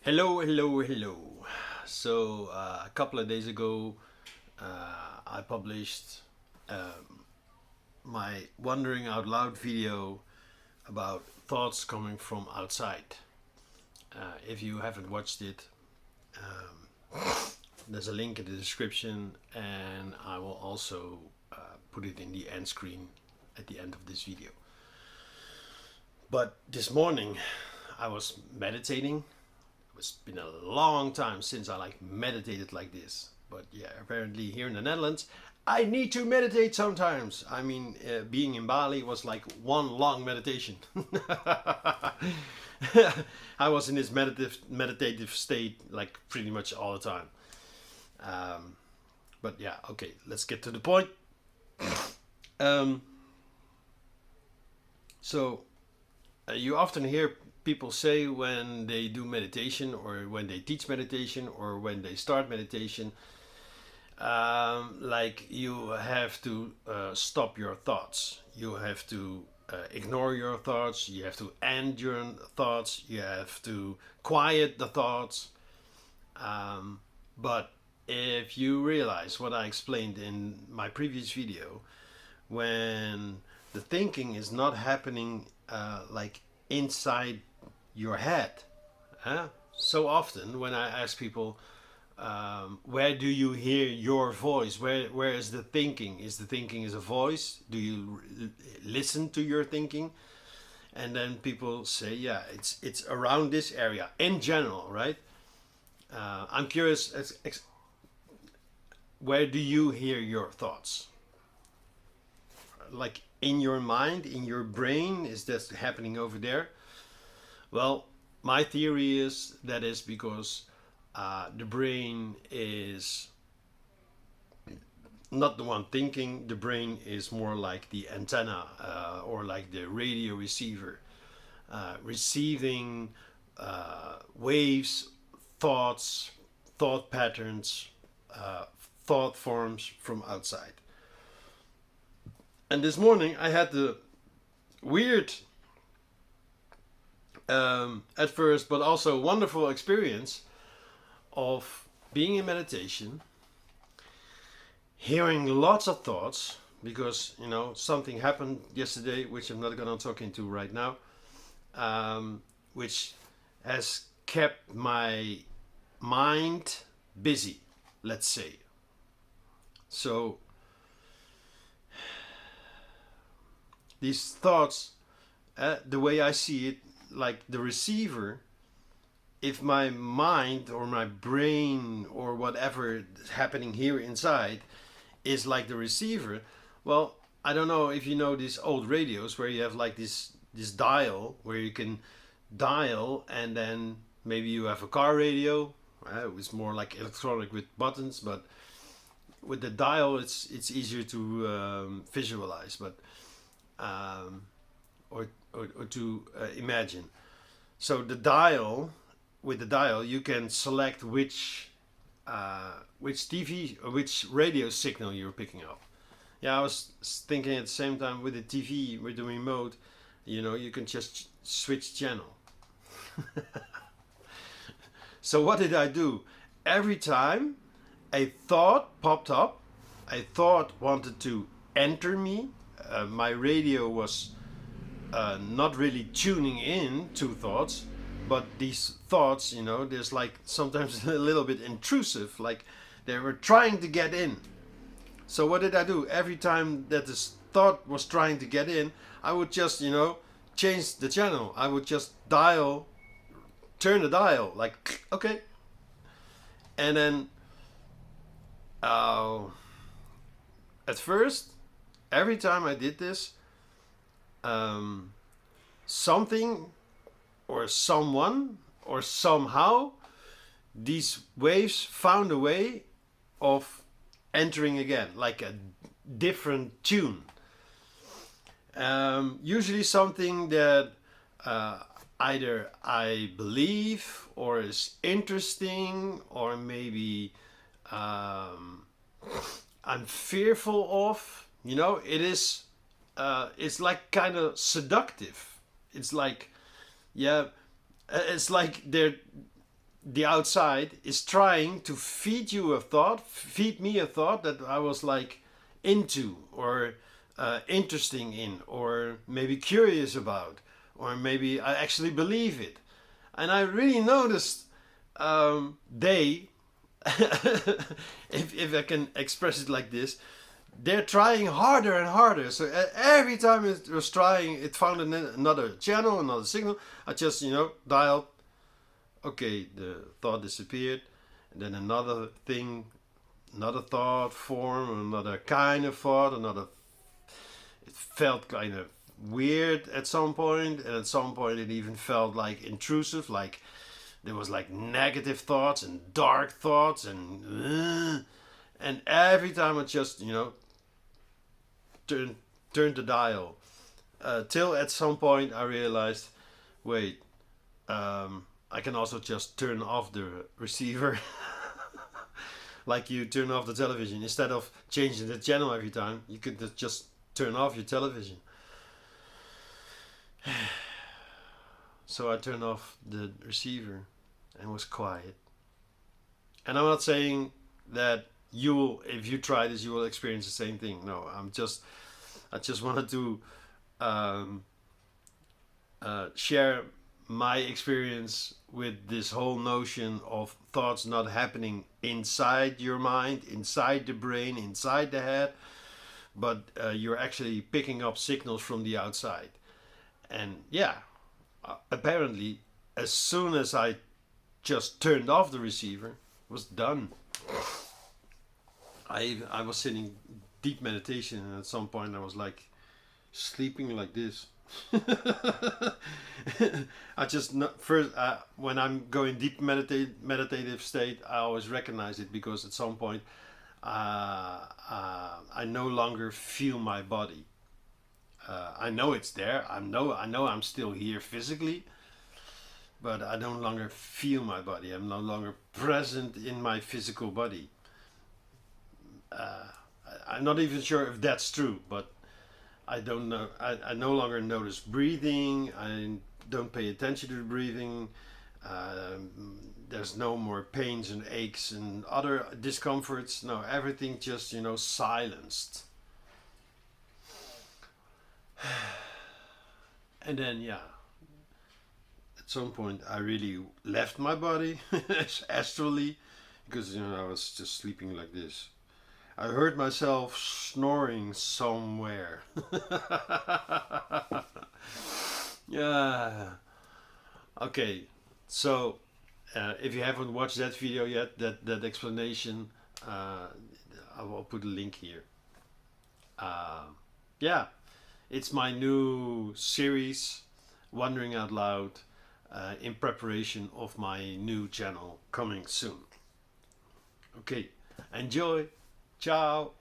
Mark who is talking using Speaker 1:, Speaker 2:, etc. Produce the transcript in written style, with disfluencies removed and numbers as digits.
Speaker 1: Hello, hello, hello. A couple of days ago, I published my Wondering Out Loud video about thoughts coming from outside. If you haven't watched it, there's a link in the description, and I will also put it in the end screen at the end of this video. But this morning, I was meditating. It's been a long time since I meditated like this, but yeah, apparently here in the Netherlands I need to meditate sometimes. Being in Bali was like one long meditation. I was in this meditative state like pretty much all the time. But yeah, okay, let's get to the point. um, so you often hear people say when they do meditation or when they teach meditation or when they start meditation, like you have to stop your thoughts. You have to ignore your thoughts. You have to end your thoughts. You have to quiet the thoughts. But if you realize what I explained in my previous video, when the thinking is not happening like inside your head. So often when I ask people, where do you hear your voice? Where is the thinking? Is the thinking is a voice? Do you listen to your thinking? And then people say, yeah, it's around this area in general, right? I'm curious, where do you hear your thoughts? Like in your mind, in your brain, is that happening over there? Well, my theory is that is because the brain is not the one thinking. The brain is more like the antenna or like the radio receiver, receiving waves, thoughts, thought patterns, thought forms from outside. And this morning I had the weird, at first, but also wonderful experience of being in meditation, hearing lots of thoughts, because something happened yesterday, which I'm not going to talk into right now, which has kept my mind busy, let's say. So these thoughts, the way I see it, like the receiver, if my mind or my brain or whatever is happening here inside is like the receiver, well, I don't know if you know these old radios where you have like this dial where you can dial, and then maybe you have a car radio. It's more like electronic with buttons, but with the dial it's easier to visualize, but or to imagine. So with the dial, you can select which TV or which radio signal you're picking up. Yeah, I was thinking at the same time with the TV, with the remote, you can just switch channel. So what did I do? Every time a thought popped up, a thought wanted to enter me, my radio was not really tuning in to thoughts, but these thoughts, there's like sometimes a little bit intrusive, like they were trying to get in. So what did I do? Every time that this thought was trying to get in, I would just, change the channel. I would just turn the dial, like, okay. And then, at first, every time I did this, something or someone or somehow, these waves found a way of entering again, like a different tune. Usually something that either I believe or is interesting, or maybe I'm fearful of. It is. It's like kind of seductive. It's like, yeah, it's like the outside is trying to feed you a thought, feed me a thought that I was like into, or interesting in, or maybe curious about, or maybe I actually believe it. And I really noticed they, if I can express it like this, they're trying harder and harder. So every time it was trying, it found another channel, another signal. I just, dialed. Okay, the thought disappeared. And then another thing, another thought form, another kind of thought, another. It felt kind of weird at some point, and at some point it even felt like intrusive, like there was like negative thoughts and dark thoughts, and every time I just turned the dial, till at some point I realized, wait, I can also just turn off the receiver. Like you turn off the television, instead of changing the channel every time, you could just turn off your television. So I turned off the receiver and was quiet. And I'm not saying that you will, if you try this, you will experience the same thing. No, I just wanted to share my experience with this whole notion of thoughts not happening inside your mind, inside the brain, inside the head, but you're actually picking up signals from the outside. And yeah, apparently, as soon as I just turned off the receiver, it was done. I was sitting deep meditation, and at some point I was like sleeping like this. I just first when I'm going deep meditative state, I always recognize it, because at some point I no longer feel my body. I know it's there. I know I'm still here physically, but I no longer feel my body. I'm no longer present in my physical body. I'm not even sure if that's true, but I don't know. I no longer notice breathing. I don't pay attention to the breathing. There's no more pains and aches and other discomforts. No, everything just, silenced. And then, yeah, at some point I really left my body astrally, because, I was just sleeping like this. I heard myself snoring somewhere. Yeah. Okay. So, if you haven't watched that video yet, that explanation, I will put a link here. Yeah, it's my new series, Wondering Out Loud, in preparation of my new channel coming soon. Okay, enjoy. Ciao.